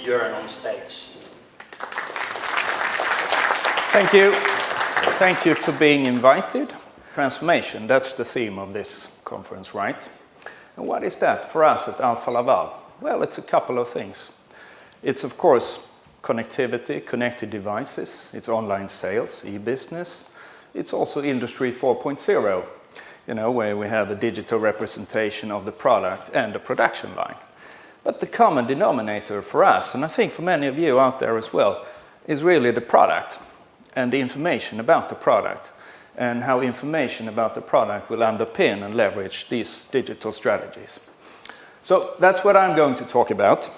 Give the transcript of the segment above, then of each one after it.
Björn on stage. Thank you. Thank you for being invited. Transformation, that's the theme of this conference, right? And what is that for us at Alfa Laval? Well, it's a couple of things. It's, of course, connectivity, connected devices. It's online sales, e-business. It's also Industry 4.0, where we have a digital representation of the product and the production line. But the common denominator for us, and I think for many of you out there as well, is really the product and the information about the product and how information about the product will underpin and leverage these digital strategies. So that's what I'm going to talk about.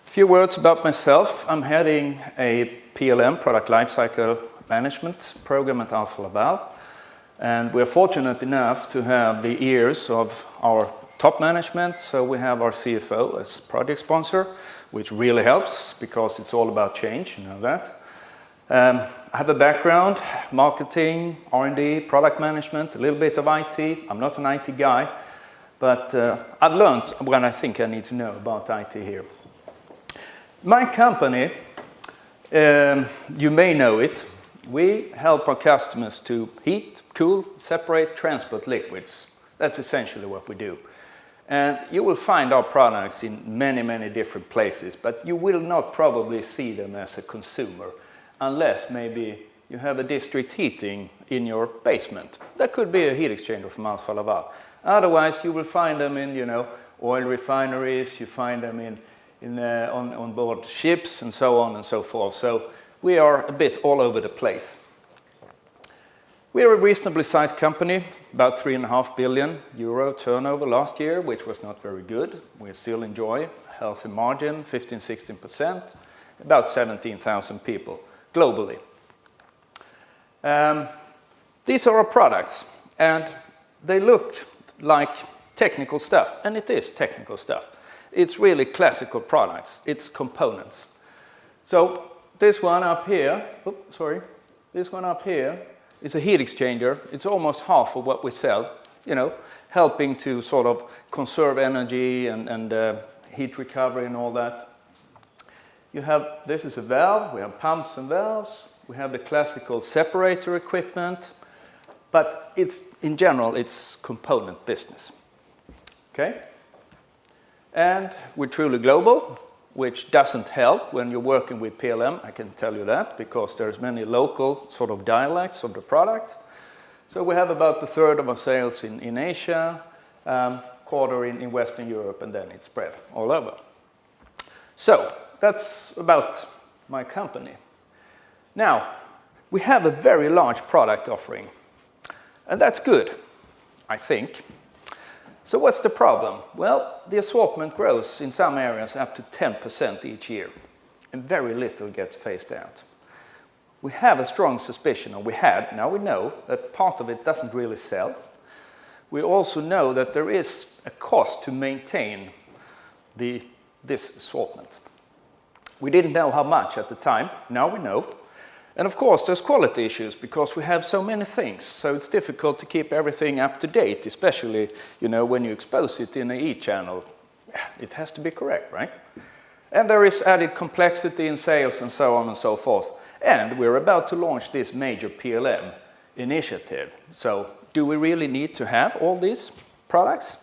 A few words about myself. I'm heading a PLM, Product Lifecycle Management program at Alfa Laval. And we're fortunate enough to have the ears of our top management. So we have our CFO as project sponsor, which really helps because it's all about change, you know that. I have a background, marketing, R&D, product management, a little bit of IT. I'm not an IT guy, but I've learned what I think I need to know about IT here. My company, you may know it, we help our customers to heat, cool, separate, transport liquids. That's essentially what we do. And you will find our products in many, many different places, but you will not probably see them as a consumer unless maybe you have a district heating in your basement. That could be a heat exchanger from Alfa Laval. Otherwise, you will find them in, oil refineries, you find them on board ships and so on and so forth. So we are a bit all over the place. We are a reasonably sized company, about 3.5 billion euro turnover last year, which was not very good. We still enjoy a healthy margin, 15-16%, about 17,000 people globally. These are our products, and they look like technical stuff, and it is technical stuff. It's really classical products. It's components. So this one up here, this one up here is a heat exchanger. It's almost half of what we sell, helping to sort of conserve energy and heat recovery and all that. This is a valve. We have pumps and valves. We have the classical separator equipment. But in general, it's component business. Okay? And we're truly global, which doesn't help when you're working with PLM, I can tell you that, because there's many local sort of dialects of the product. So we have about a third of our sales in Asia, quarter in Western Europe, and then it's spread all over. So that's about my company. Now, we have a very large product offering, and that's good, I think. So what's the problem? Well, the assortment grows in some areas up to 10% each year, and very little gets phased out. We have a strong suspicion, or now we know, that part of it doesn't really sell. We also know that there is a cost to maintain this assortment. We didn't know how much at the time, now we know. And of course, there's quality issues because we have so many things. So it's difficult to keep everything up to date, especially, when you expose it in an e-channel. It has to be correct, right? And there is added complexity in sales and so on and so forth. And we're about to launch this major PLM initiative. So do we really need to have all these products?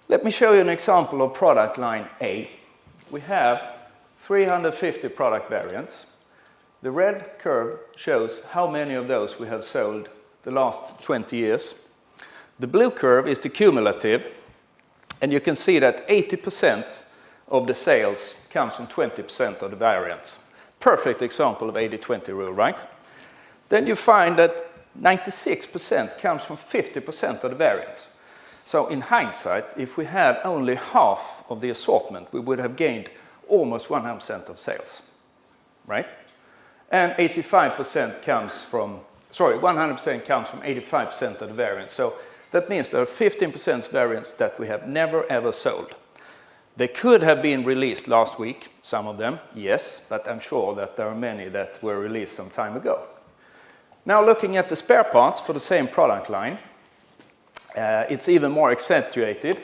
Let me show you an example of product line A. We have 350 product variants. The red curve shows how many of those we have sold the last 20 years. The blue curve is the cumulative, and you can see that 80% of the sales comes from 20% of the variants. Perfect example of 80-20 rule, right? Then you find that 96% comes from 50% of the variants. So in hindsight, if we had only half of the assortment, we would have gained almost 100% of sales, right? And 100% comes from 85% of the variants. So that means there are 15% variants that we have never ever sold. They could have been released last week, some of them, yes, but I'm sure that there are many that were released some time ago. Now looking at the spare parts for the same product line, it's even more accentuated.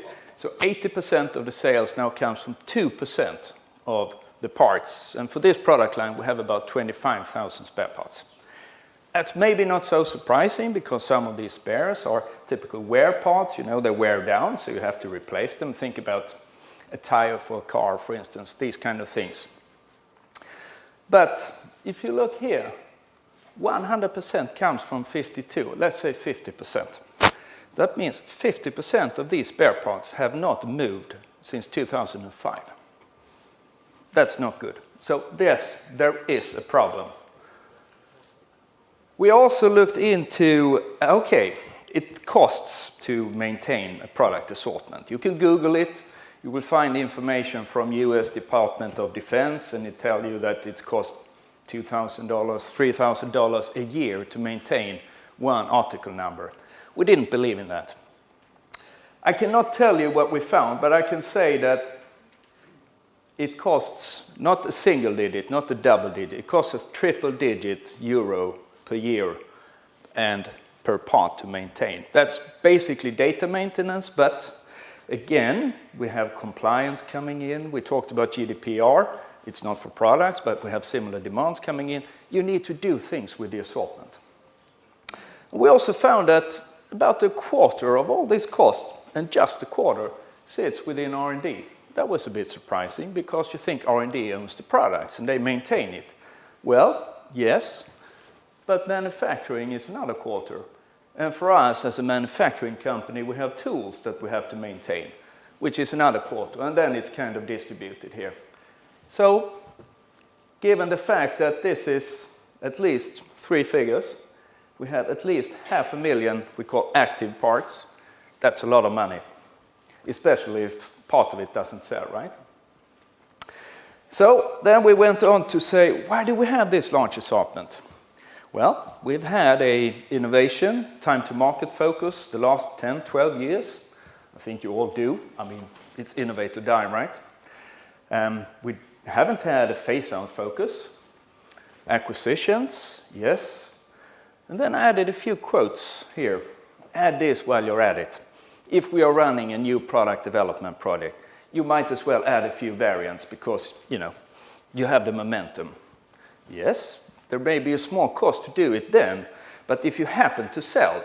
So 80% of the sales now comes from 2% of the parts. And for this product line, we have about 25,000 spare parts. That's maybe not so surprising because some of these spares are typical wear parts. You know, they wear down, so you have to replace them. Think about a tire for a car, for instance, these kind of things. But if you look here, 100% comes from 52, let's say 50%. So that means 50% of these spare parts have not moved since 2005. That's not good. So yes, there is a problem. We also looked into, okay, it costs to maintain a product assortment. You can Google it. You will find information from US Department of Defense, and it tells you that it costs $2,000, $3,000 a year to maintain one article number. We didn't believe in that. I cannot tell you what we found, but I can say that it costs not a single digit, not a double digit. It costs a triple digit euro per year and per part to maintain. That's basically data maintenance, but again, we have compliance coming in. We talked about GDPR. It's not for products, but we have similar demands coming in. You need to do things with the assortment. We also found that about a quarter of all these costs, and just a quarter, sits within R&D. That was a bit surprising because you think R&D owns the products and they maintain it. Well, yes, but manufacturing is another quarter. And for us as a manufacturing company, we have tools that we have to maintain, which is another quarter, and then it's kind of distributed here. So, given the fact that this is at least 3 figures, we have at least 500,000 we call active parts. That's a lot of money, especially if part of it doesn't sell, right? So then we went on to say, why do we have this large assortment? Well, we've had an innovation, time to market focus the last 10, 12 years. I think you all do. I mean, it's innovate or die, right? We haven't had a phase-out focus. Acquisitions, yes. And then I added a few quotes here. Add this while you're at it. If we are running a new product development project, you might as well add a few variants because, you know, you have the momentum. Yes, there may be a small cost to do it then, but if you happen to sell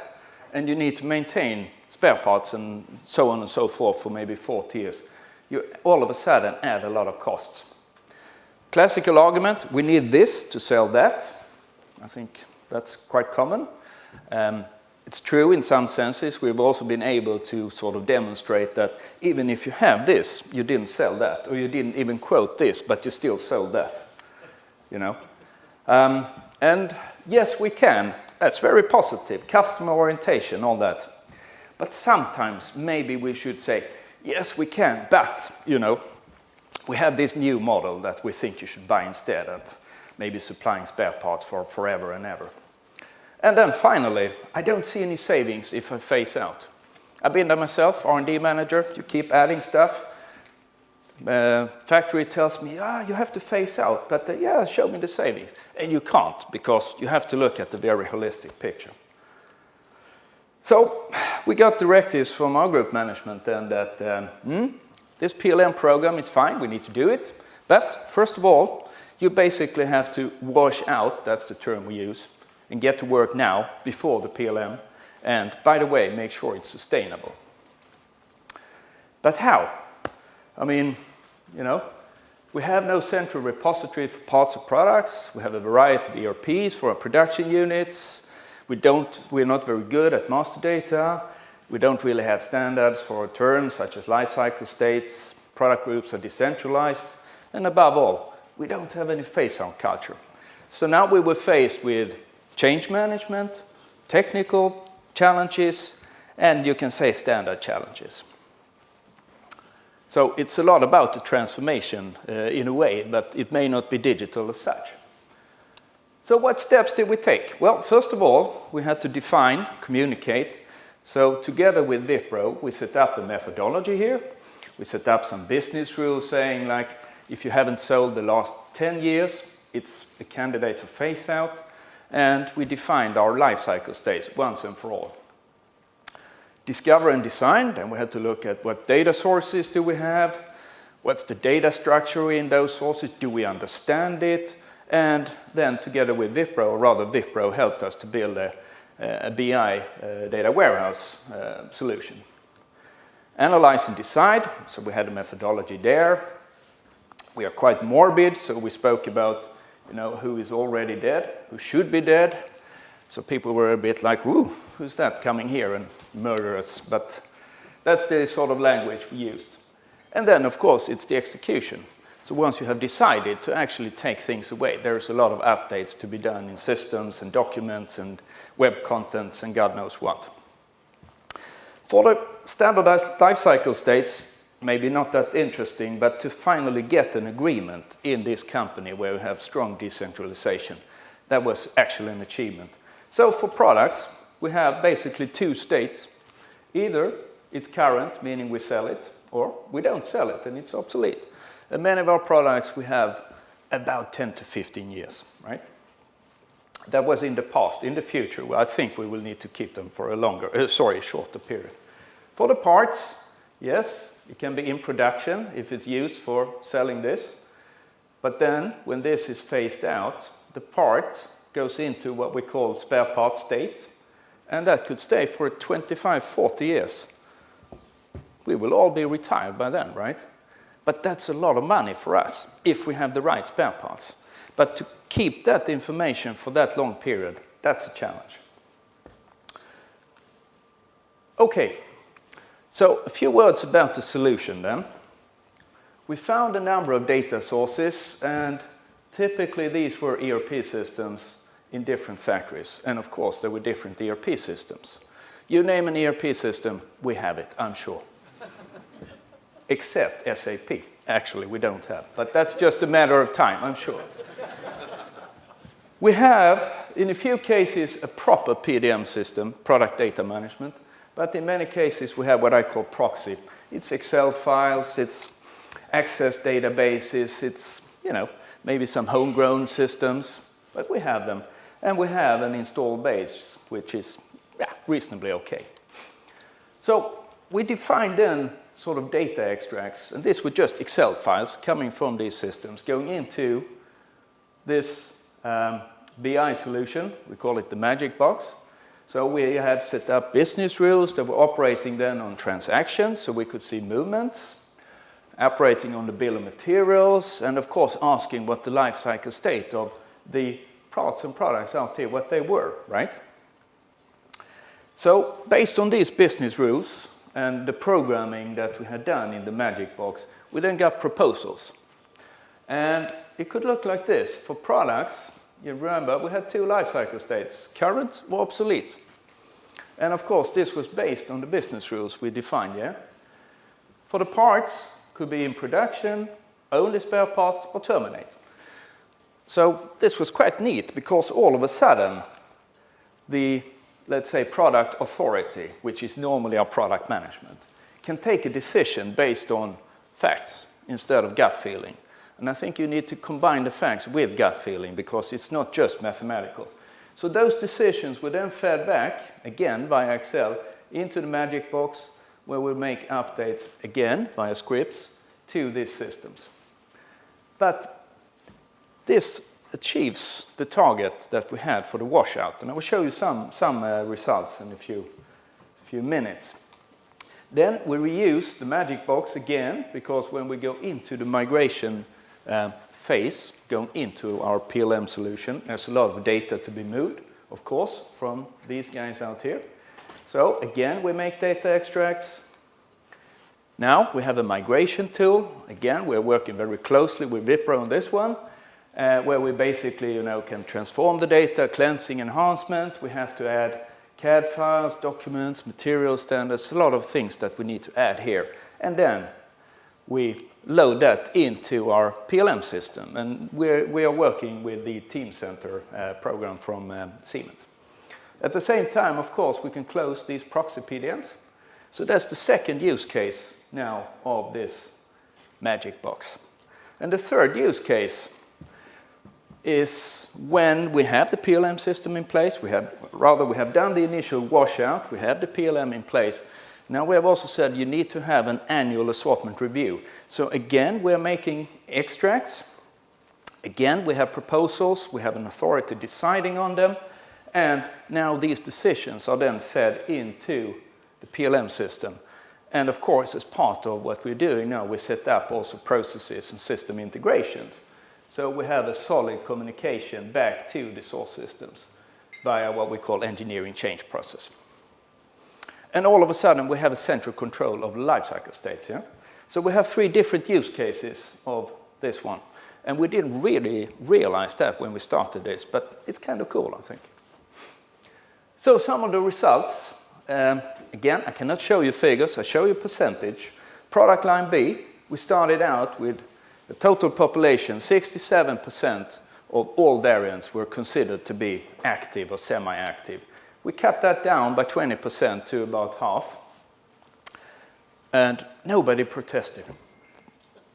and you need to maintain spare parts and so on and so forth for maybe 40 years, you all of a sudden add a lot of costs. Classical argument, we need this to sell that. I think that's quite common. It's true in some senses. We've also been able to sort of demonstrate that even if you have this, you didn't sell that, or you didn't even quote this, but you still sold that, you know. And yes, we can. That's very positive. Customer orientation, all that. But sometimes maybe we should say, yes, we can, but, you know, we have this new model that we think you should buy instead of maybe supplying spare parts for forever and ever. And then finally, I don't see any savings if I phase out. I've been there myself, R&D manager, you keep adding stuff. Factory tells me, you have to phase out, but yeah, show me the savings. And you can't, because you have to look at the very holistic picture. So we got directives from our group management then that this PLM program is fine, we need to do it. But first of all, you basically have to wash out, that's the term we use, and get to work now before the PLM. And by the way, make sure it's sustainable. But how? I mean, you know, we have no central repository for parts of products. We have a variety of ERPs for our production units. We're not very good at master data. We don't really have standards for terms such as life cycle states. Product groups are decentralized. And above all, we don't have any phase-out culture. So now we were faced with change management, technical challenges, and you can say standard challenges. So it's a lot about the transformation in a way, but it may not be digital as such. So what steps did we take? Well, first of all, we had to define, communicate. So together with Wipro, we set up a methodology here. We set up some business rules saying, like, if you haven't sold the last 10 years, it's a candidate for phase out. And we defined our life cycle states once and for all. discover and design, then we had to look at what data sources do we have, what's the data structure in those sources, do we understand it, and then together with Wipro, or rather Wipro helped us to build a BI data warehouse solution. Analyze and decide, so we had a methodology there. We are quite morbid, so we spoke about, you know, who is already dead, who should be dead. So people were a bit like, "Ooh, who's that coming here and murder us?" But that's the sort of language we used. And then, of course, it's the execution. So once you have decided to actually take things away, there's a lot of updates to be done in systems and documents and web contents and God knows what. For the standardized lifecycle states, maybe not that interesting, but to finally get an agreement in this company where we have strong decentralization, that was actually an achievement. So for products, we have basically two states. Either it's current, meaning we sell it, or we don't sell it and it's obsolete. And many of our products we have about 10 to 15 years, right? That was in the past. In the future, I think we will need to keep them for a shorter period. For the parts, yes, it can be in production if it's used for selling this. But then, when this is phased out, the part goes into what we call spare part state. And that could stay for 25, 40 years. We will all be retired by then, right? But that's a lot of money for us if we have the right spare parts. But to keep that information for that long period, that's a challenge. Okay, so a few words about the solution then. We found a number of data sources, and typically these were ERP systems in different factories. And of course, there were different ERP systems. You name an ERP system, we have it, I'm sure. Except SAP. Actually, we don't have. But that's just a matter of time, I'm sure. We have, in a few cases, a proper PDM system, product data management. But in many cases, we have what I call proxy. It's Excel files, it's Access databases, it's, you know, maybe some homegrown systems. But we have them. And we have an installed base, which is reasonably okay. So we defined then sort of data extracts, and this were just Excel files coming from these systems, going into this BI solution. We call it the magic box. So we had set up business rules that were operating then on transactions, so we could see movements, operating on the bill of materials, and of course asking what the life cycle state of the parts and products out here, what they were, right? So based on these business rules, and the programming that we had done in the magic box, we then got proposals. And it could look like this. For products, you remember, we had two life cycle states, current or obsolete. And of course, this was based on the business rules we defined, yeah? For the parts, could be in production, only spare part, or terminate. So this was quite neat, because all of a sudden, the let's say, product authority, which is normally our product management, can take a decision based on facts instead of gut feeling. And I think you need to combine the facts with gut feeling, because it's not just mathematical. So those decisions were then fed back, again, via Excel, into the magic box, where we make updates, again, via scripts, to these systems. But this achieves the target that we had for the washout. And I will show you some results in a few minutes. Then we reuse the magic box again, because when we go into the migration phase, going into our PLM solution, there's a lot of data to be moved, of course, from these guys out here. So again, we make data extracts. Now we have a migration tool. Again, we're working very closely with Wipro on this one. Where we basically, can transform the data, cleansing, enhancement. We have to add CAD files, documents, material standards, a lot of things that we need to add here. And then we load that into our PLM system. And we are working with the Team Center program from Siemens. At the same time, of course, we can close these proxy PDMs. So that's the second use case now of this magic box. And the third use case is when we have the PLM system in place, we have done the initial washout, we have the PLM in place. Now we have also said you need to have an annual assortment review. So again, we're making extracts. Again, we have proposals, we have an authority deciding on them, and now these decisions are then fed into the PLM system. And of course, as part of what we're doing now, we set up also processes and system integrations. So we have a solid communication back to the source systems via what we call engineering change process. And all of a sudden, we have a central control of the lifecycle states. Yeah? So we have 3 different use cases of this one. And we didn't really realize that when we started this, but it's kind of cool, I think. So some of the results, again, I cannot show you figures, I show you percentage. Product line B, we started out with the total population, 67% of all variants were considered to be active or semi-active. We cut that down by 20% to about half, and nobody protested.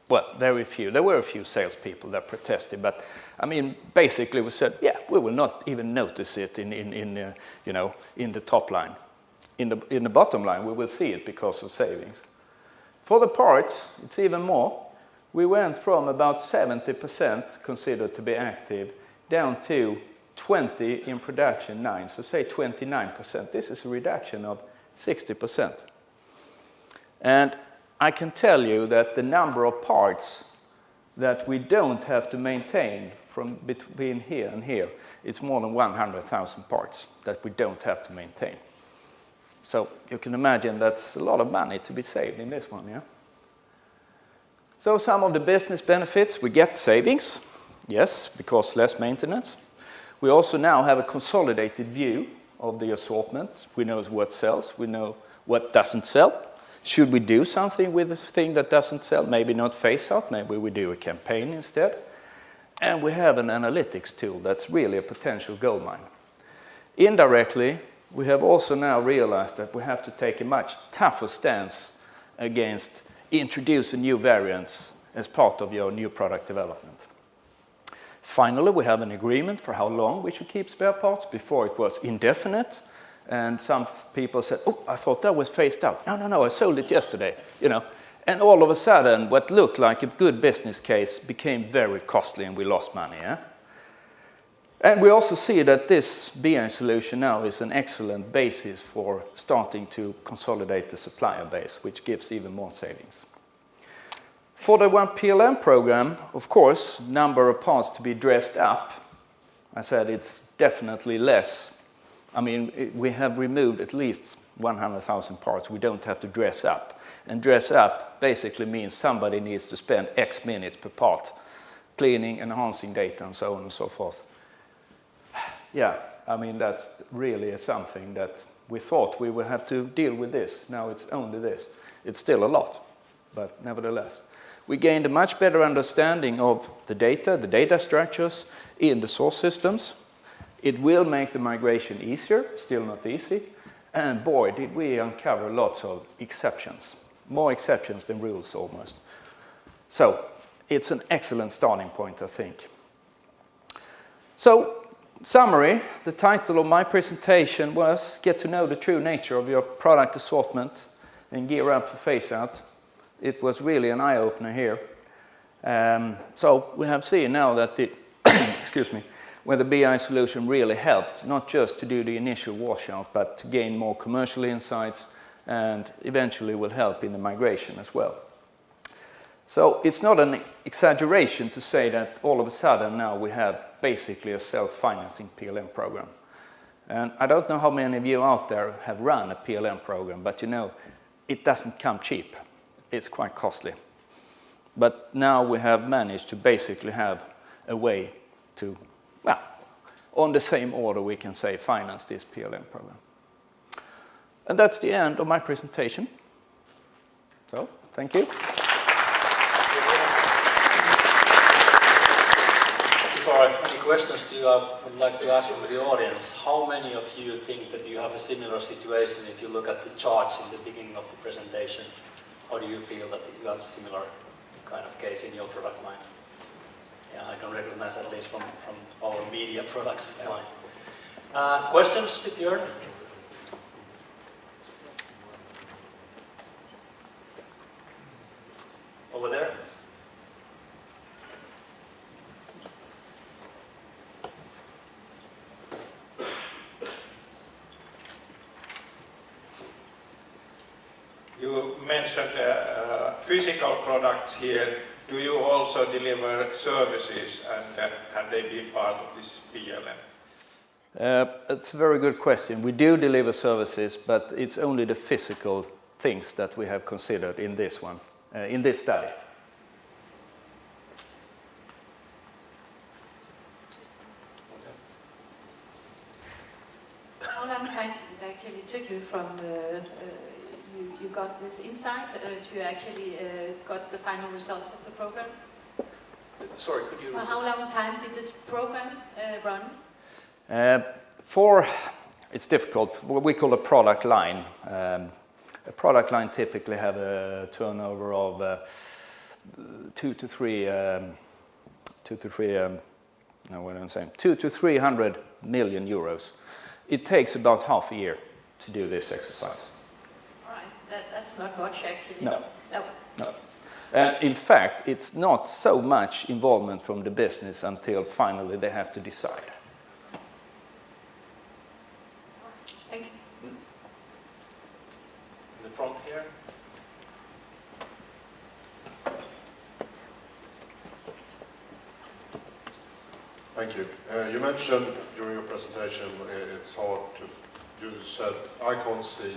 Well, very few. There were a few salespeople that protested, but I mean, basically we said, yeah, we will not even notice it in the top line. In the bottom line, we will see it because of savings. For the parts, it's even more. We went from about 70% considered to be active down to 20 in production 9, so say 29%. This is a reduction of 60%. And I can tell you that the number of parts that we don't have to maintain from between here and here, it's more than 100,000 parts that we don't have to maintain. So you can imagine that's a lot of money to be saved in this one, yeah? So some of the business benefits, we get savings, yes, because less maintenance. We also now have a consolidated view of the assortment. We know what sells, we know what doesn't sell. Should we do something with this thing that doesn't sell? Maybe not phase out, maybe we do a campaign instead. And we have an analytics tool that's really a potential goldmine. Indirectly, we have also now realized that we have to take a much tougher stance against introducing new variants as part of your new product development. Finally, we have an agreement for how long we should keep spare parts. Before it was indefinite. And some people said, oh, I thought that was phased out. No, I sold it yesterday, you know. And all of a sudden, what looked like a good business case became very costly and we lost money, yeah? And we also see that this BI solution now is an excellent basis for starting to consolidate the supplier base, which gives even more savings. For the OnePLM program, of course, number of parts to be dressed up. I said it's definitely less. I mean, we have removed at least 100,000 parts. We don't have to dress up. And dress up basically means somebody needs to spend X minutes per part, cleaning, enhancing data, and so on and so forth. Yeah, I mean, that's really something that we thought we would have to deal with this. Now it's only this. It's still a lot, but nevertheless. We gained a much better understanding of the data structures in the source systems. It will make the migration easier, still not easy. And boy, did we uncover lots of exceptions. More exceptions than rules almost. So it's an excellent starting point, I think. So, summary, the title of my presentation was Get to know the true nature of your product assortment and gear up for phase out. It was really an eye-opener here. So we have seen now that the, excuse me, where the BI solution really helped, not just to do the initial washout, but to gain more commercial insights and eventually will help in the migration as well. So it's not an exaggeration to say that all of a sudden now we have basically a self-financing PLM program. And I don't know how many of you out there have run a PLM program, but you know, it doesn't come cheap. It's quite costly. But now we have managed to basically have a way to, well, on the same order we can say finance this PLM program. And that's the end of my presentation. So, thank you. Before I have any questions to you, I would like to ask from the audience, how many of you think that you have a similar situation if you look at the charts in the beginning of the presentation? How do you feel that you have a similar kind of case in your product line? Yeah, I can recognize at least from our media products line. Questions to Björn? Over there. You mentioned physical products here. Do you also deliver services, and have they been part of this PLM? It's a very good question. We do deliver services, but it's only the physical things that we have considered in this one, in this study. How long time did it actually took you from you got this insight to actually got the final results of the program? Sorry, could you For how long time did this program run? It's difficult. What we call a product line. A product line typically have a turnover of 2 to 300 million euros. It takes about half a year to do this exercise. All right, that's not much actually. No. No. In fact, it's not so much involvement from the business until finally they have to decide. Thank you. in the front here? Thank you. You mentioned during your presentation it's hard to, you said, I can't see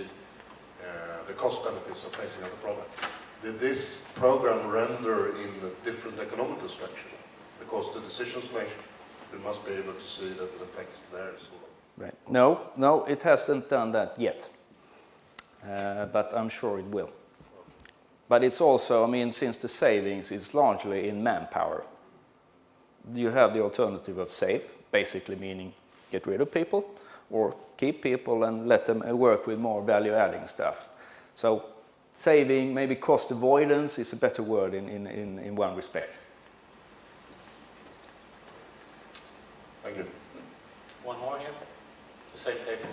the cost benefits of phasing out the product. Did this program render in a different economical structure? Because the decisions made, you must be able to see that it affects theirs. Right. No, it hasn't done that yet. But I'm sure it will. But it's also, I mean, since the savings is largely in manpower, you have the alternative of save, basically meaning get rid of people, or keep people and let them work with more value-adding stuff. So saving, maybe cost avoidance is a better word in one respect. Thank you. One more here. The same table.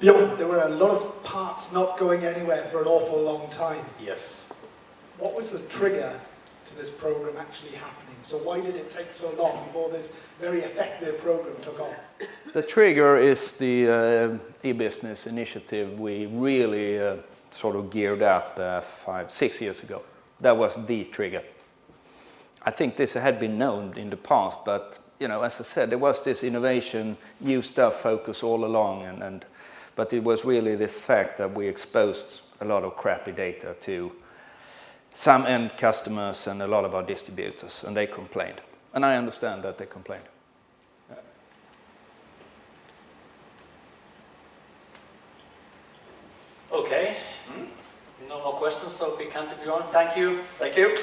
Björn, there were a lot of parts not going anywhere for an awful long time. Yes. What was the trigger to this program actually happening? So why did it take so long before this very effective program took off? The trigger is the e-business initiative we really sort of geared up 5-6 years ago. That was the trigger. I think this had been known in the past, but you know, as I said, there was this innovation, new stuff focus all along, but it was really the fact that we exposed a lot of crappy data to some end customers and a lot of our distributors, and they complained. And I understand that they complained. Okay. No more questions, so big hand to Björn. Thank you. Thank you.